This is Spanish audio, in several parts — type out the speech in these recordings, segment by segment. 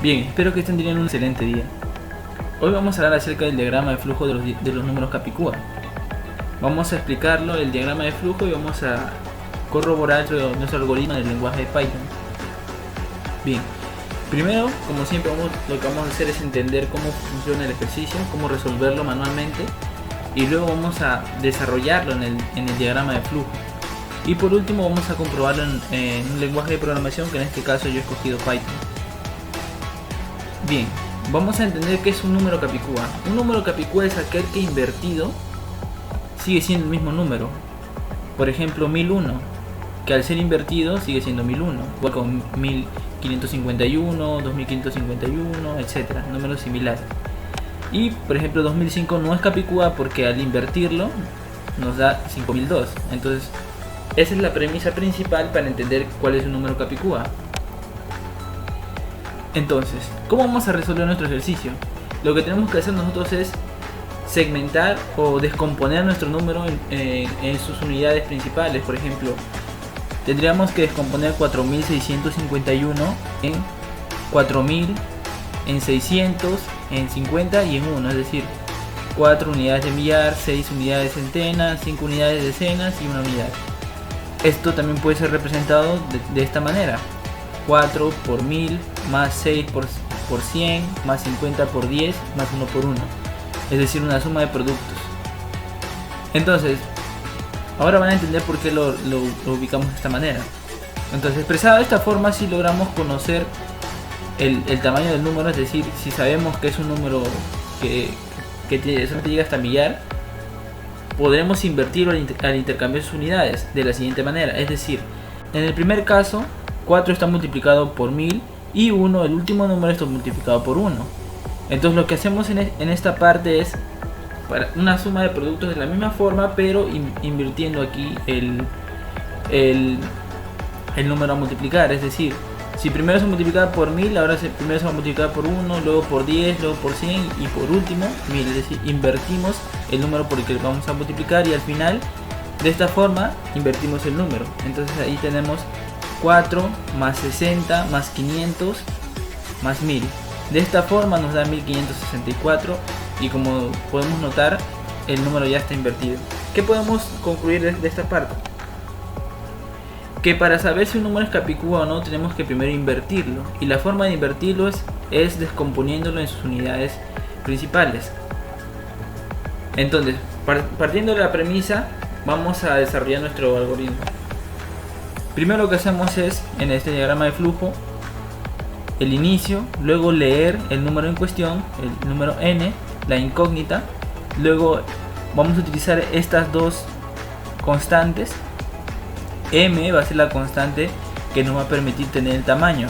Bien, espero que estén teniendo un excelente día. Hoy vamos a hablar acerca del diagrama de flujo de los números Capicúa. Vamos a explicarlo, el diagrama de flujo, y vamos a corroborar nuestro algoritmo en el lenguaje de Python. Bien, primero, como siempre, lo que vamos a hacer es entender cómo funciona el ejercicio, cómo resolverlo manualmente, y luego vamos a desarrollarlo en el diagrama de flujo. Y por último vamos a comprobarlo en un lenguaje de programación, que en este caso yo he escogido Python. Bien, vamos a entender qué es un número Capicúa. Un número Capicúa es aquel que invertido sigue siendo el mismo número. Por ejemplo, 1001, que al ser invertido sigue siendo 1001, igual con 1551, 2551, etcétera, números similares. Y por ejemplo 2005 no es Capicúa porque al invertirlo nos da 5002. Entonces esa es la premisa principal para entender cuál es un número Capicúa. Entonces, ¿cómo vamos a resolver nuestro ejercicio? Lo que tenemos que hacer nosotros es segmentar o descomponer nuestro número en sus unidades principales. Por ejemplo, tendríamos que descomponer 4651 en 4000, en 600, en 50 y en 1, es decir, 4 unidades de millar, 6 unidades de centena, 5 unidades de decenas y 1 unidad. Esto también puede ser representado de esta manera: 4 por 1000 más 6 por 100 más 50 por 10 más 1 por 1, es decir, una suma de productos. Entonces, ahora van a entender por qué lo ubicamos de esta manera. Entonces, expresado de esta forma, si logramos conocer el tamaño del número, es decir, si sabemos que es un número que solamente llega hasta millar, podremos invertirlo al intercambiar sus unidades de la siguiente manera. Es decir, en el primer caso, 4 está multiplicado por 1000 y 1, el último número, está multiplicado por 1. Entonces lo que hacemos en esta parte es para una suma de productos de la misma forma, pero invirtiendo aquí el número a multiplicar. Es decir, si primero se multiplica por 1000, ahora primero se va a multiplicar por 1, luego por 10, luego por 100 y por último 1000. Es decir, invertimos el número por el que vamos a multiplicar y al final, de esta forma, invertimos el número. Entonces ahí tenemos 4 más 60 más 500 más 1000. De esta forma nos da 1564 y como podemos notar, el número ya está invertido. ¿Qué podemos concluir de esta parte? Que para saber si un número es Capicúa o no, tenemos que primero invertirlo, y la forma de invertirlo es descomponiéndolo en sus unidades principales. Entonces, partiendo de la premisa, vamos a desarrollar nuestro algoritmo. Primero lo que hacemos es, en este diagrama de flujo, el inicio, luego leer el número en cuestión, el número n, la incógnita, luego vamos a utilizar estas dos constantes. M va a ser la constante que nos va a permitir tener el tamaño,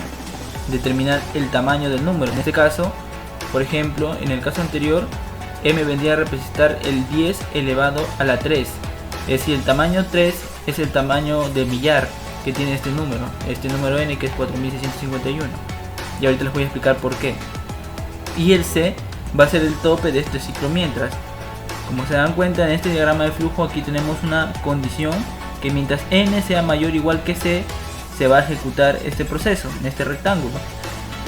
determinar el tamaño del número. En este caso, por ejemplo, en el caso anterior, M vendría a representar el 10 elevado a la 3, es decir, el tamaño 3 es el tamaño de millar que tiene este número n, que es 4651, y ahorita les voy a explicar por qué. Y el C va a ser el tope de este ciclo mientras. Como se dan cuenta, en este diagrama de flujo aquí tenemos una condición que mientras n sea mayor o igual que c, se va a ejecutar este proceso en este rectángulo,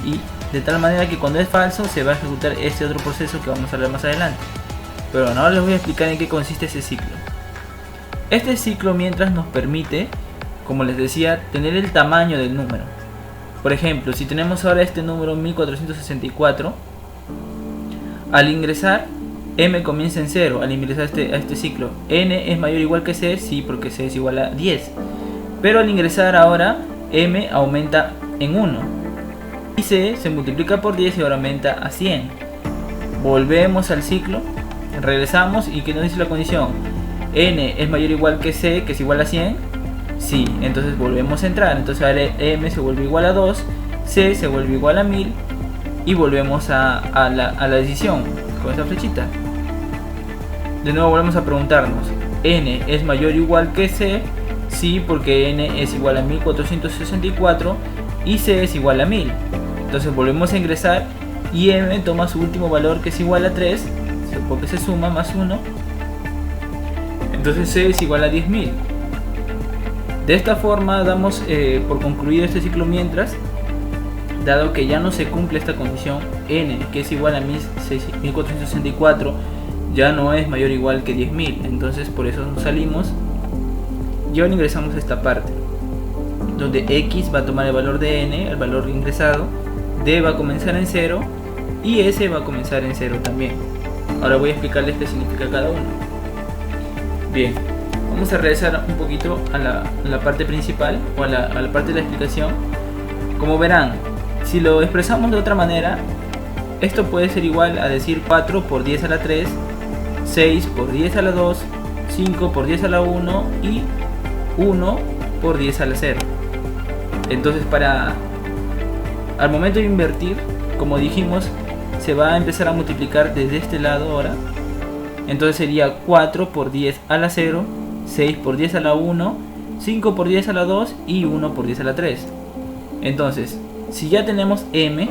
y de tal manera que cuando es falso se va a ejecutar este otro proceso que vamos a ver más adelante. Pero bueno, ahora les voy a explicar en qué consiste ese ciclo. Este ciclo mientras nos permite, como les decía, tener el tamaño del número. Por ejemplo, si tenemos ahora este número 1464, al ingresar m comienza en 0, al ingresar a este ciclo. N es mayor o igual que c, sí, porque c es igual a 10. Pero al ingresar ahora, m aumenta en 1. Y c se multiplica por 10 y ahora aumenta a 100. Volvemos al ciclo, regresamos y ¿qué nos dice la condición? N es mayor o igual que c, que es igual a 100. Sí, entonces volvemos a entrar. Entonces ahora m se vuelve igual a 2, c se vuelve igual a 1000 y volvemos a la decisión con esta flechita. De nuevo volvemos a preguntarnos, n es mayor o igual que c, sí, porque n es igual a 1464 y c es igual a 1000. Entonces volvemos a ingresar y m toma su último valor, que es igual a 3, porque se suma más 1. Entonces c es igual a 10.000. De esta forma damos por concluido este ciclo mientras, dado que ya no se cumple esta condición, n, que es igual a 1464, ya no es mayor o igual que 10.000. Entonces por eso nos salimos y ahora ingresamos a esta parte donde x va a tomar el valor de n, el valor ingresado, d va a comenzar en 0 y s va a comenzar en 0 también. Ahora voy a explicarles qué significa cada uno. Bien, vamos a regresar un poquito a la parte principal o a la parte de la explicación. Como verán, si lo expresamos de otra manera, esto puede ser igual a decir 4 por 10 a la 3, 6 por 10 a la 2, 5 por 10 a la 1 y 1 por 10 a la 0. Entonces al momento de invertir, como dijimos, se va a empezar a multiplicar desde este lado ahora. Entonces sería 4 por 10 a la 0, 6 por 10 a la 1, 5 por 10 a la 2 y 1 por 10 a la 3. Entonces, si ya tenemos m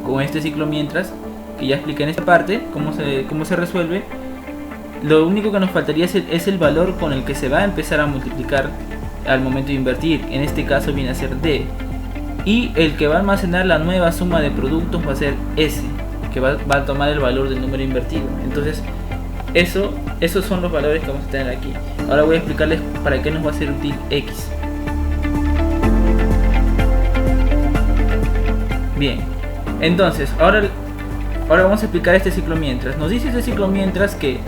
con este ciclo mientras, que ya expliqué en esta parte cómo se resuelve, lo único que nos faltaría es el valor con el que se va a empezar a multiplicar al momento de invertir. En este caso viene a ser d, y el que va a almacenar la nueva suma de productos va a ser s, que va a tomar el valor del número invertido. Entonces esos son los valores que vamos a tener aquí. Ahora voy a explicarles para qué nos va a ser útil x. Bien, entonces ahora vamos a explicar este ciclo mientras. Nos dice este ciclo mientras que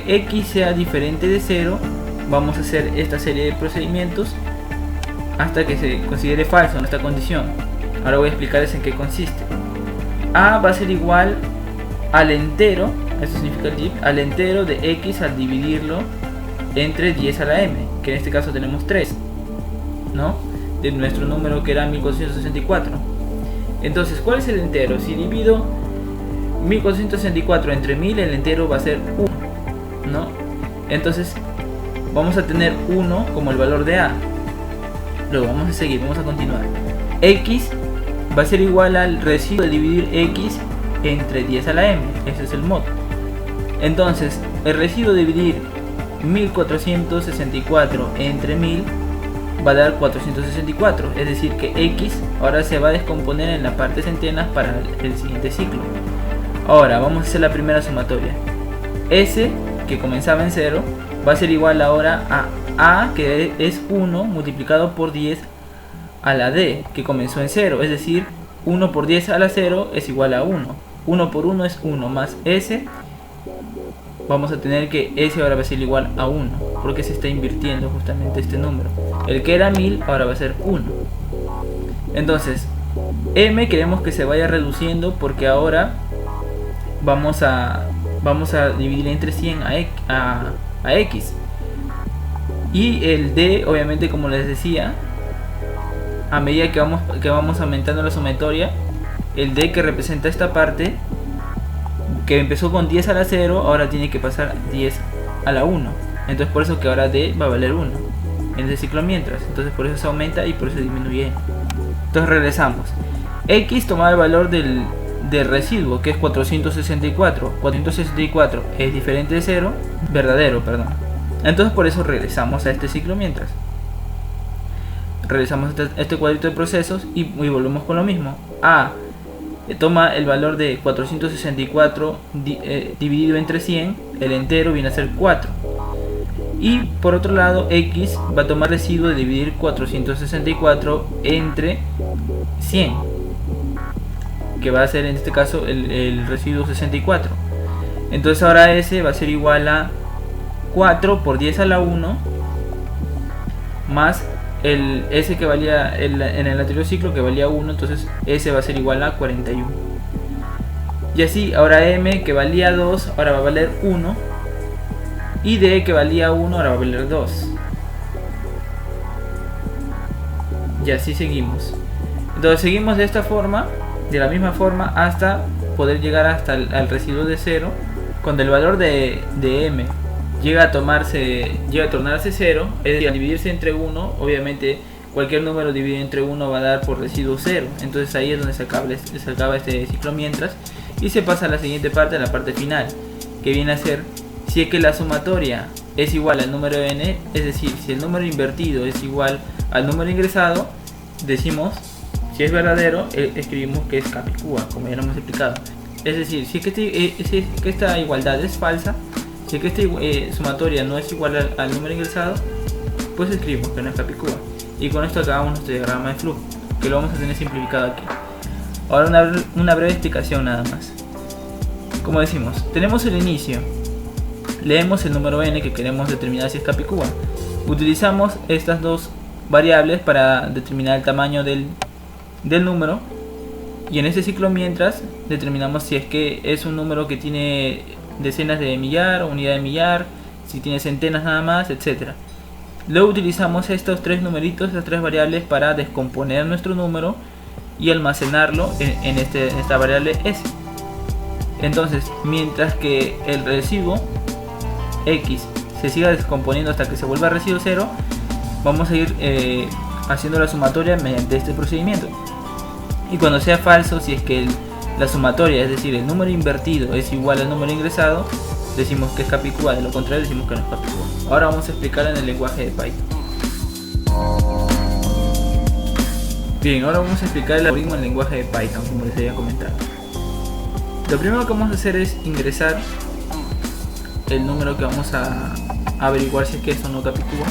x sea diferente de 0, vamos a hacer esta serie de procedimientos hasta que se considere falso en esta condición. Ahora voy a explicarles en qué consiste. A va a ser igual al entero, esto significa el div, al entero de x al dividirlo entre 10 a la m, que en este caso tenemos 3, ¿no? De nuestro número que era 1464. Entonces, ¿cuál es el entero? Si divido 1464 entre 1000, el entero va a ser 1, ¿no? Entonces vamos a tener 1 como el valor de a. Luego vamos a seguir, vamos a continuar. X va a ser igual al residuo de dividir x entre 10 a la m, ese es el mod. Entonces el residuo de dividir 1464 entre 1000 va a dar 464, es decir que x ahora se va a descomponer en la parte centenas para el siguiente ciclo. Ahora vamos a hacer la primera sumatoria. S, que comenzaba en 0, va a ser igual ahora a que es 1 multiplicado por 10 a la d, que comenzó en 0, es decir 1 por 10 a la 0 es igual a 1. 1 por 1 es 1 más s. Vamos a tener que s ahora va a ser igual a 1, porque se está invirtiendo justamente este número. El que era 1000 ahora va a ser 1. Entonces m queremos que se vaya reduciendo porque ahora vamos a dividir entre 100 a x. Y el d, obviamente, como les decía, a medida que vamos aumentando la sumatoria, el d que representa esta parte, que empezó con 10 a la 0, ahora tiene que pasar 10 a la 1. Entonces por eso que ahora d va a valer 1 en el ciclo mientras. Entonces por eso se aumenta y por eso disminuye. Entonces regresamos. X toma el valor del residuo, que es 464. 464 es diferente de 0, verdadero, perdón. Entonces por eso regresamos a este ciclo mientras. Regresamos a este cuadrito de procesos y volvemos con lo mismo. A toma el valor de 464 dividido entre 100, el entero viene a ser 4. Y por otro lado, x va a tomar residuo de dividir 464 entre 100, que va a ser en este caso el residuo 64. Entonces ahora s va a ser igual a 4 por 10 a la 1 más el s que valía en el anterior ciclo, que valía 1, entonces s va a ser igual a 41. Y así, ahora m que valía 2 ahora va a valer 1, y d que valía 1 ahora va a valer 2. Y así seguimos. Entonces seguimos de esta forma, de la misma forma, hasta poder llegar hasta al residuo de 0, cuando el valor de m llega a tornarse 0, es decir, al dividirse entre 1, obviamente cualquier número dividido entre 1 va a dar por residuo 0. Entonces ahí es donde se acaba este ciclo mientras, y se pasa a la siguiente parte, a la parte final, que viene a ser si es que la sumatoria es igual al número n, es decir, si el número invertido es igual al número ingresado, decimos Si es verdadero, escribimos que es Capicúa, como ya lo hemos explicado. Es decir, si es que esta igualdad es falsa, si es que esta sumatoria no es igual al número ingresado, pues escribimos que no es Capicúa. Y con esto acabamos nuestro diagrama de flujo, que lo vamos a tener simplificado aquí. Ahora una breve explicación nada más. Como decimos, tenemos el inicio, leemos el número n que queremos determinar si es Capicúa. Utilizamos estas dos variables para determinar el tamaño del número, y en este ciclo mientras determinamos si es que es un número que tiene decenas de millar o unidad de millar, si tiene centenas nada más, etc. Luego utilizamos estos tres numeritos, estas tres variables, para descomponer nuestro número y almacenarlo en esta variable s. Entonces, mientras que el residuo x se siga descomponiendo hasta que se vuelva residuo 0, vamos a ir haciendo la sumatoria mediante este procedimiento. Y cuando sea falso, si es que la sumatoria, es decir, el número invertido, es igual al número ingresado, decimos que es Capicúa. De lo contrario, decimos que no es Capicúa. Ahora vamos a explicar en el lenguaje de Python. Bien, ahora vamos a explicar el algoritmo en el lenguaje de Python, como les había comentado. Lo primero que vamos a hacer es ingresar el número que vamos a averiguar si es que es o no Capicúa.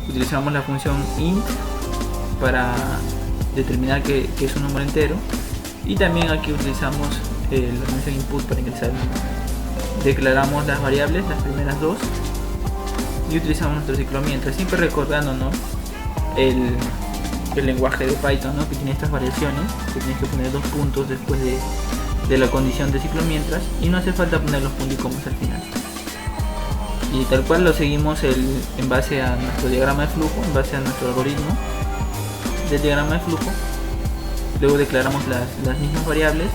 Utilizamos la función int para determinar que es un número entero, y también aquí utilizamos la función input para ingresar el número. Declaramos las variables, las primeras dos, y utilizamos nuestro ciclo mientras, siempre recordándonos el lenguaje de Python, ¿no? Que tiene estas variaciones, que tienes que poner 2 puntos después de la condición de ciclo mientras, y no hace falta poner los punticomas al final. Y tal cual lo seguimos en base a nuestro diagrama de flujo, en base a nuestro algoritmo del diagrama de flujo. Luego declaramos las mismas variables,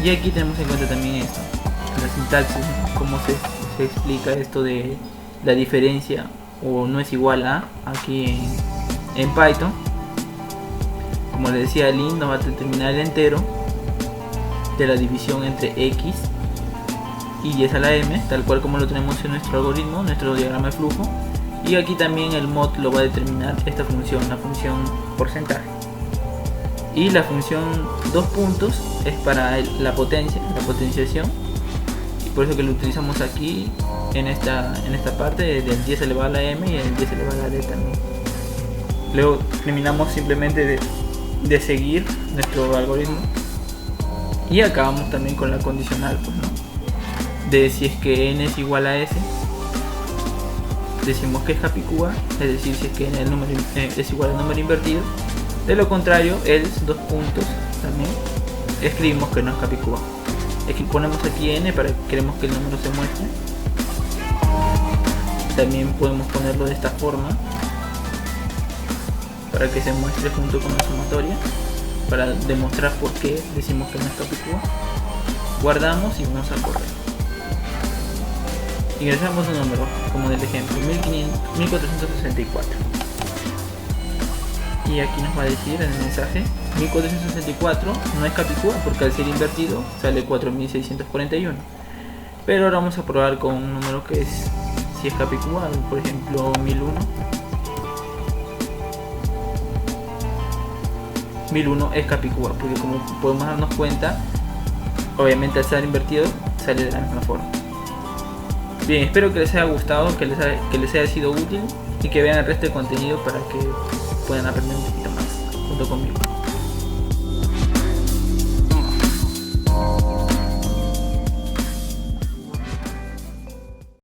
y aquí tenemos en cuenta también esto, la sintaxis, ¿no? Cómo se explica esto de la diferencia o no es igual a aquí en Python. Como les decía, el int nos va a determinar el entero de la división entre x y 10 a la m, tal cual como lo tenemos en nuestro algoritmo, nuestro diagrama de flujo. Y aquí también el mod lo va a determinar esta función, la función porcentaje. Y la función 2 puntos es para la potenciación, y por eso que lo utilizamos aquí en esta parte del 10 elevado a la m y el 10 elevado a la d también. Luego terminamos simplemente de seguir nuestro algoritmo, y acabamos también con la condicional, pues, ¿no? De si es que n es igual a s, decimos que es Capicúa, es decir, si es que el número es igual al número invertido. De lo contrario, else 2 puntos también, escribimos que no es Capicúa. Ponemos aquí n para que queremos que el número se muestre. También podemos ponerlo de esta forma para que se muestre junto con la sumatoria, para demostrar por qué decimos que no es Capicúa. Guardamos y vamos a correr. Ingresamos un número, como del ejemplo, 1464. Y aquí nos va a decir en el mensaje, 1464 no es Capicúa porque al ser invertido sale 4641. Pero ahora vamos a probar con un número que si es Capicúa, por ejemplo 1001. 1001 es Capicúa porque, como podemos darnos cuenta, obviamente al ser invertido sale de la misma forma. Bien, espero que les haya gustado, que les haya sido útil, y que vean el resto de contenido para que puedan aprender un poquito más junto conmigo.